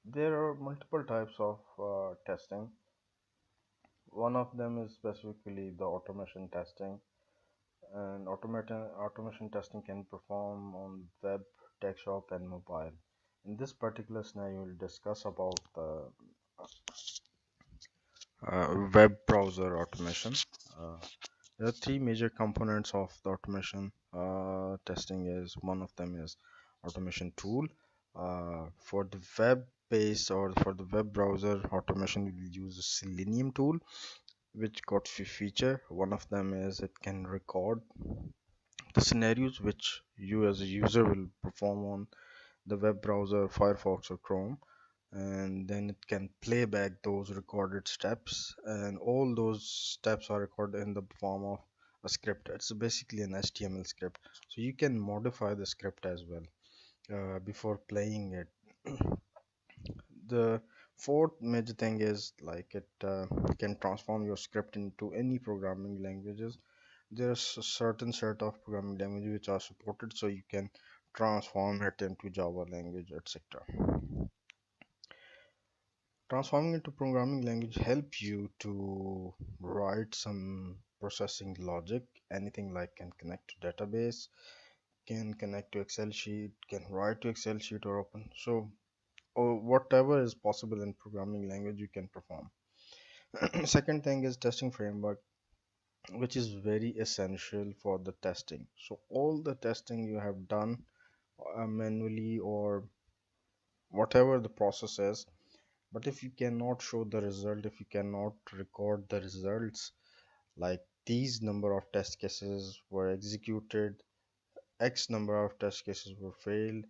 There are multiple types of testing. One of them is specifically the automation testing, and automation testing can perform on web, desktop, and mobile. In this particular scenario, we'll discuss about the web browser automation. Uh, there are three major components of the automation testing. Is one of them is automation tool. For the web based or for the web browser automation, we will use a Selenium tool, which got feature. One of them is it can record the scenarios which you as a user will perform on the web browser, Firefox or Chrome, and then it can play back those recorded steps, and all those steps are recorded in the form of a script. It's basically an HTML script, so you can modify the script as well before playing it. The fourth major thing is like it can transform your script into any programming languages. There's a certain set of programming languages which are supported, so you can transform it into Java language, etc. Transforming into programming language help you to write some processing logic. Anything like can connect to database, can connect to Excel sheet, can write to Excel sheet or open. So or whatever is possible in programming language you can perform. Second thing is testing framework, which is very essential for the testing. So all the testing you have done manually or whatever the process is, but if you cannot show the result, if you cannot record the results, like these number of test cases were executed, x number of test cases were failed,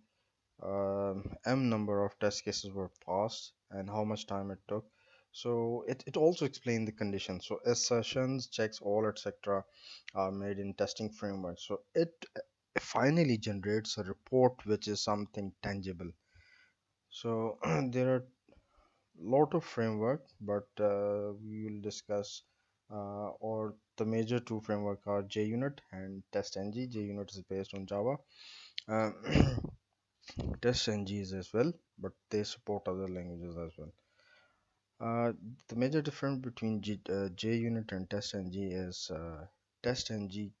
m number of test cases were passed, and how much time it took. So it also explained the condition. So assertions, checks, all etc. are made in testing framework. So it finally generates a report which is something tangible. So there are lot of framework, but we will discuss or the major two framework are JUnit and TestNG. JUnit is based on Java. Uh, TestNG is as well, but they support other languages as well. Uh, the major difference between JUnit and TestNG is TestNG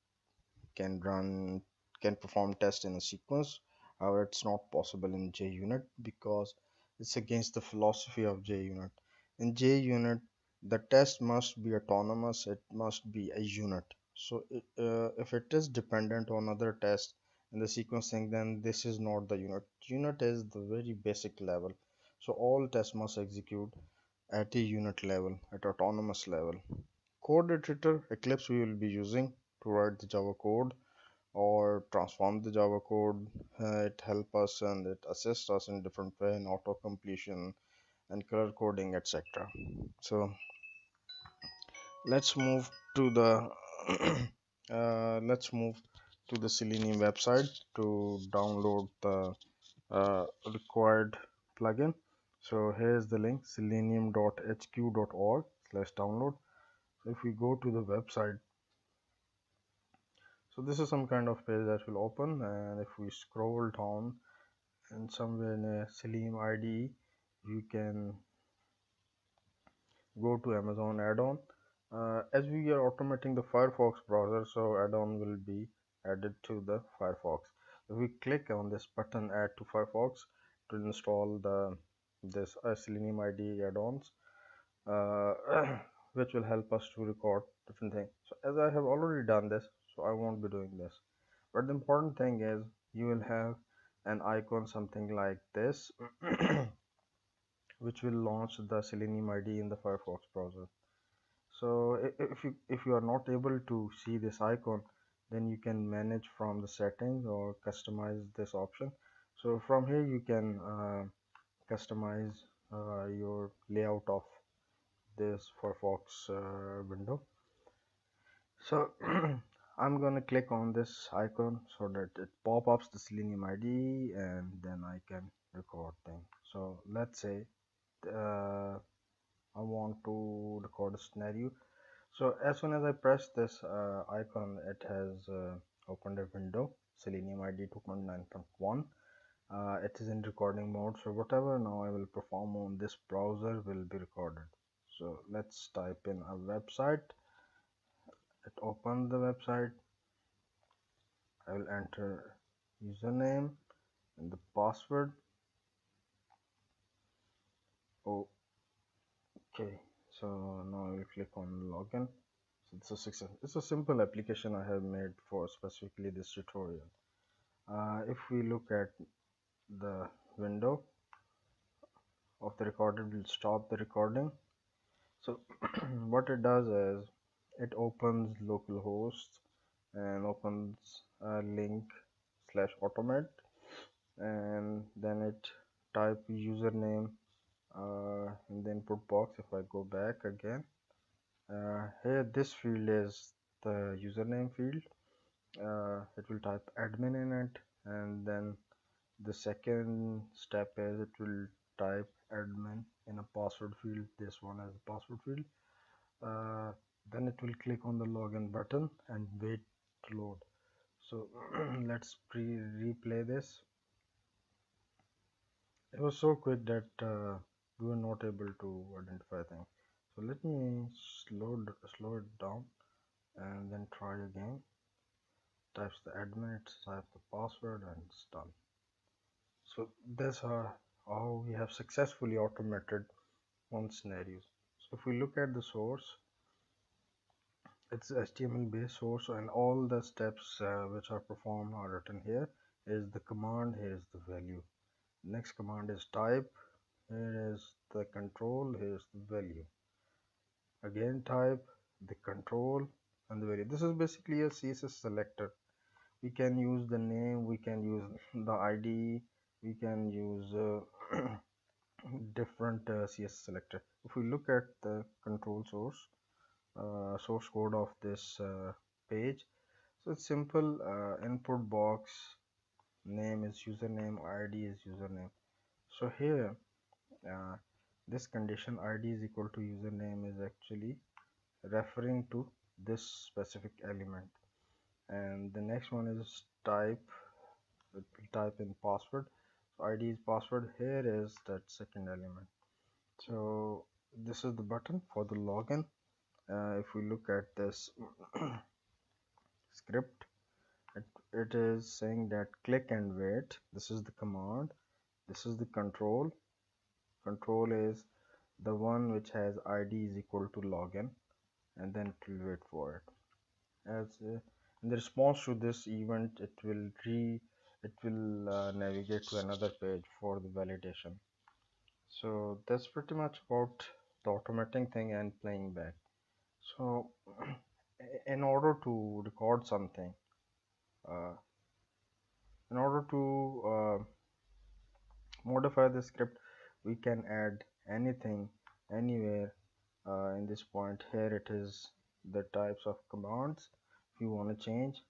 can run can perform tests in a sequence. However, it's not possible in JUnit because it's against the philosophy of JUnit. In JUnit, the test must be autonomous, it must be a unit. So if it is dependent on other tests in the sequencing, then this is not the unit. Unit is the very basic level. So all tests must execute at a unit level, at autonomous level. Code editor, Eclipse we will be using to write the Java code or transform the Java code. It helps us and it assists us in different way in auto completion and color coding, etc. So let's move to the let's move to the Selenium website to download the required plugin. So here's the link, selenium.hq.org/download. If we go to the website, so this is some kind of page that will open, and if we scroll down and somewhere in a Selenium IDE, you can go to Amazon add-on. As we are automating the Firefox browser, so add-on will be added to the Firefox. If we click on this button add to Firefox to install the this Selenium IDE add-ons, uh, which will help us to record different things. So as I have already done this, so I won't be doing this. But the important thing is you will have an icon something like this which will launch the Selenium IDE in the Firefox browser. So if you are not able to see this icon, then you can manage from the settings or customize this option. So from here you can customize your layout of this Firefox window. So I'm gonna click on this icon so that it pop-ups the Selenium ID and then I can record things. So let's say uh, I want to record a scenario. So as soon as I press this icon, it has opened a window, Selenium ID 2.9.1. it is in recording mode, so whatever now I will perform on this browser will be recorded. So let's type in a website. It opens the website. I will enter username and the password. Okay, so now I will click on login. So this is success. It's a simple application I have made for specifically this tutorial. If we look at the window of the recorder, will stop the recording. So what it does is it opens localhost and opens a link slash automate, and then it type username in the input box. If I go back again, here this field is the username field. It will type admin in it, and then the second step is it will type admin in a password field, this one as a password field. Then it will click on the login button and wait to load. So let's replay this. It was so quick that we were not able to identify things. So let me slow it down and then try again. Types the admin, type the password, and it's done. So that's how we have successfully automated one scenarios. So if we look at the source, it's HTML based source, and all the steps which are performed are written here. Is the command, here is the value. Next command is type, here is the control, here is the value. Again type, the control, and the value. This is basically a CSS selector. We can use the name, we can use the ID, we can use different CSS selector. If we look at the control source code of this page, so it's simple. Input box name is username, ID is username. So here uh, this condition ID is equal to username is actually referring to this specific element, and the next one is type. It will type in password. So ID is password, here is that second element. So this is the button for the login. If we look at this script, it is saying that click and wait. This is the command. This is the control. Control is the one which has ID is equal to login, and then it will wait for it. As in the response to this event, it will navigate to another page for the validation. So that's pretty much about the automating thing and playing back. So in order to record something, uh, in order to modify the script, we can add anything anywhere. In this point here, it is the types of commands. If you want to change,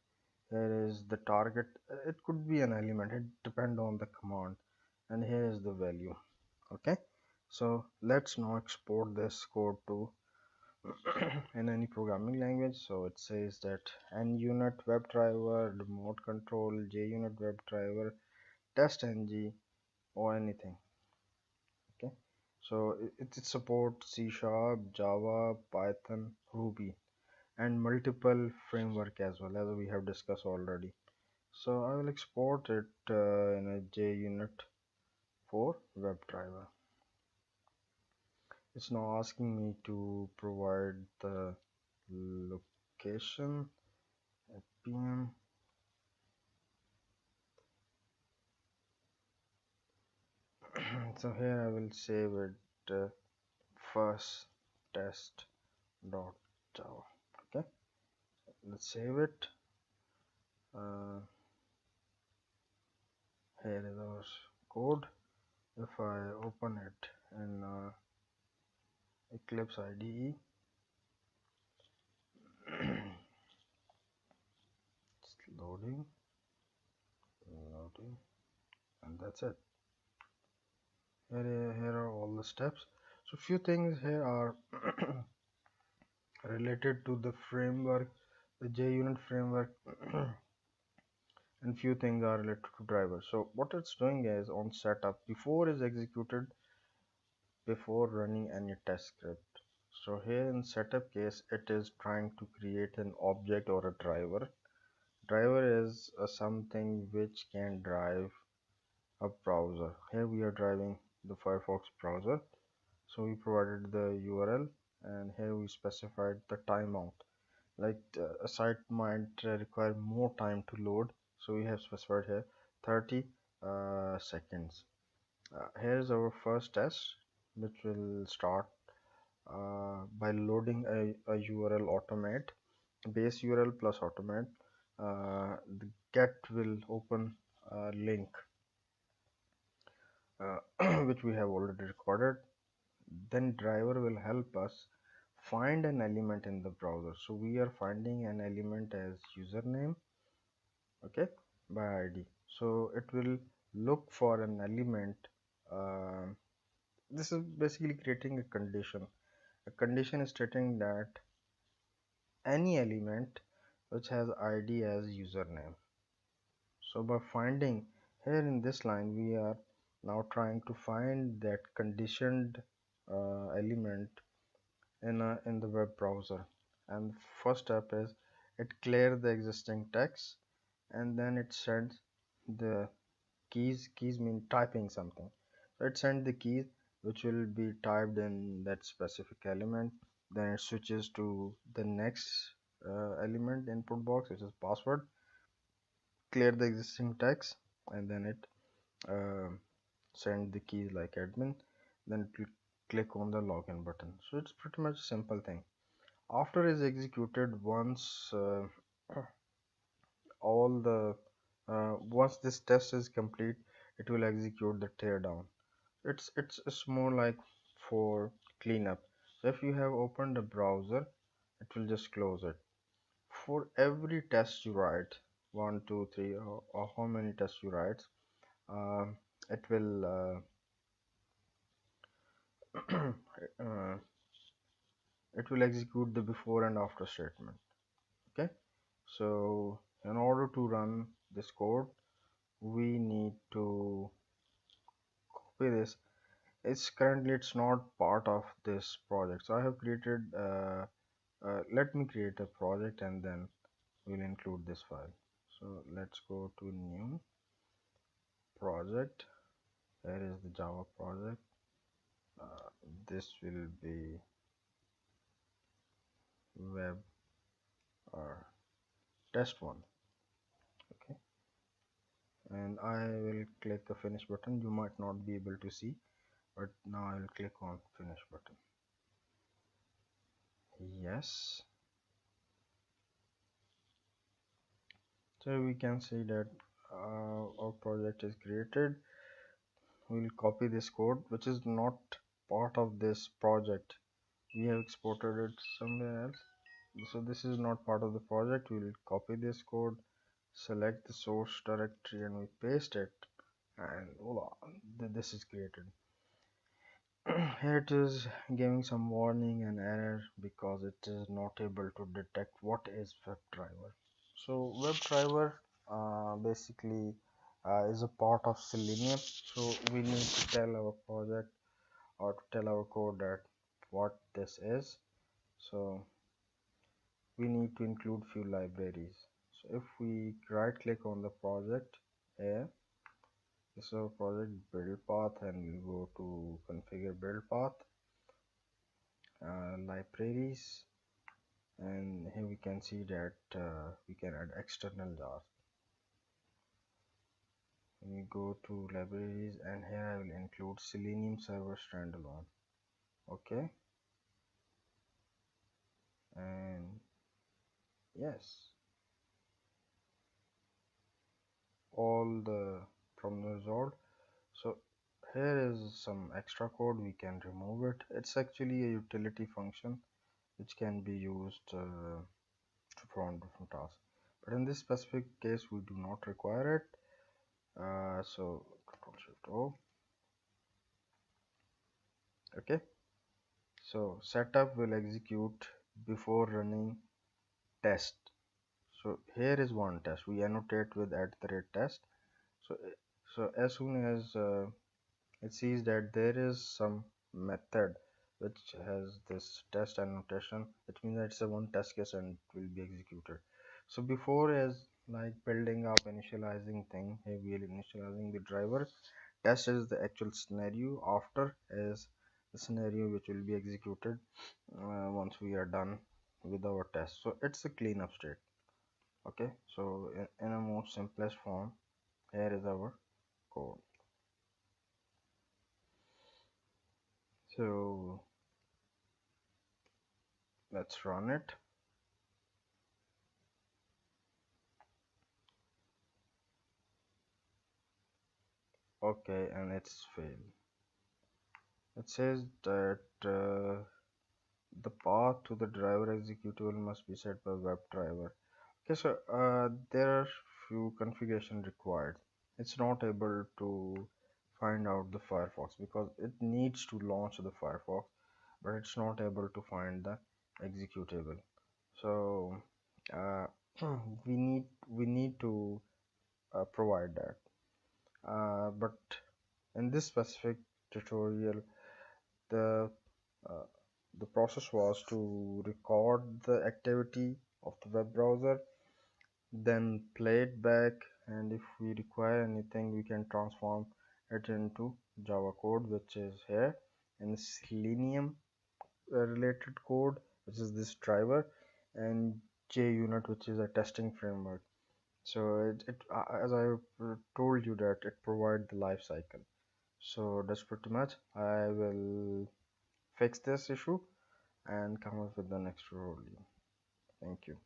here is the target. It could be an element, it depends on the command, and here is the value. Okay, so let's now export this code to in any programming language. So it says that NUnit WebDriver, remote control, JUnit WebDriver, TestNG, or anything. Okay, so it supports C#, Java, Python, Ruby, and multiple framework as well, as we have discussed already. So I will export it in a JUnit for WebDriver. It's now asking me to provide the location at PM. So here I will save it first test.java. Okay, let's save it. Here is our code. If I open it in Eclipse IDE, it's loading, and that's it. Here are all the steps. So few things here are related to the framework, the JUnit framework. and few things are related to driver. So what it's doing is on setup before is executed before running any test script. So here in setup case, it is trying to create an object or a driver. Driver is something which can drive a browser. Here we are driving the Firefox browser. So we provided the URL and here we specified the timeout. Like a site might require more time to load. So we have specified here 30 seconds. Here is our first test, which will start by loading a URL automate, base URL plus automate. The get will open a link which we have already recorded. Then driver will help us find an element in the browser. So we are finding an element as username, okay, by ID. So it will look for an element. Uh, this is basically creating a condition. A condition is stating that any element which has ID as username. So by finding here in this line, we are now trying to find that conditioned element in the web browser. And first step is it clears the existing text and then it sends the keys mean typing something. So it sends the keys which will be typed in that specific element. Then it switches to the next element input box, which is password, clear the existing text, and then it uh, send the keys like admin. Then click on the login button. So it's pretty much a simple thing. After is executed, all the once this test is complete, it will execute the teardown. It's more like for cleanup. So if you have opened a browser, it will just close it. For every test you write, one, two, three, or how many tests you write, uh, it will uh, it will execute the before and after statement. Okay, so in order to run this code, we need to copy this. It's not part of this project, so I have created let me create a project and then we'll include this file. So let's go to new project. Here is the Java project. This will be web or test one. Okay, and I will click the finish button. You might not be able to see, but now I will click on finish button. Yes, so we can see that our project is created. We'll copy this code which is not part of this project. We have exported it somewhere else, so this is not part of the project. We will copy this code, select the source directory, and we paste it, and voila, this is created. Here it is giving some warning and error because it is not able to detect what is WebDriver. So WebDriver basically is a part of Selenium. So we need to tell our project or to tell our code that what this is. So we need to include few libraries. So if we right click on the project here, this is our project build path, and we go to configure build path, libraries, and here we can see that we can add external jars. We go to libraries, and here I will include Selenium server standalone. Okay, and yes, all the problem resolved. So here is some extra code, we can remove it. It's actually a utility function which can be used to perform different tasks, but in this specific case we do not require it. So Control Shift O. Okay, so setup will execute before running test. So here is one test. We annotate with @test. So as soon as it sees that there is some method which has this test annotation, which means that it's a one test case and it will be executed. So before as like building up initializing thing, here we are initializing the driver. Test is the actual scenario. After is the scenario which will be executed once we are done with our test. So it's a cleanup state. Okay, so in a most simplest form, here is our code. So let's run it. Okay, and it's failed. It says that the path to the driver executable must be set by WebDriver. Okay, so there are few configuration required. It's not able to find out the Firefox because it needs to launch the Firefox, but it's not able to find the executable. So uh, we need to provide that. But in this specific tutorial, the uh, the process was to record the activity of the web browser, then play it back, and if we require anything, we can transform it into Java code, which is here in Selenium related code, which is this driver, and JUnit, which is a testing framework. So as I told you that it provides the life cycle. So that's pretty much. I will fix this issue and come up with the next tutorial. Thank you.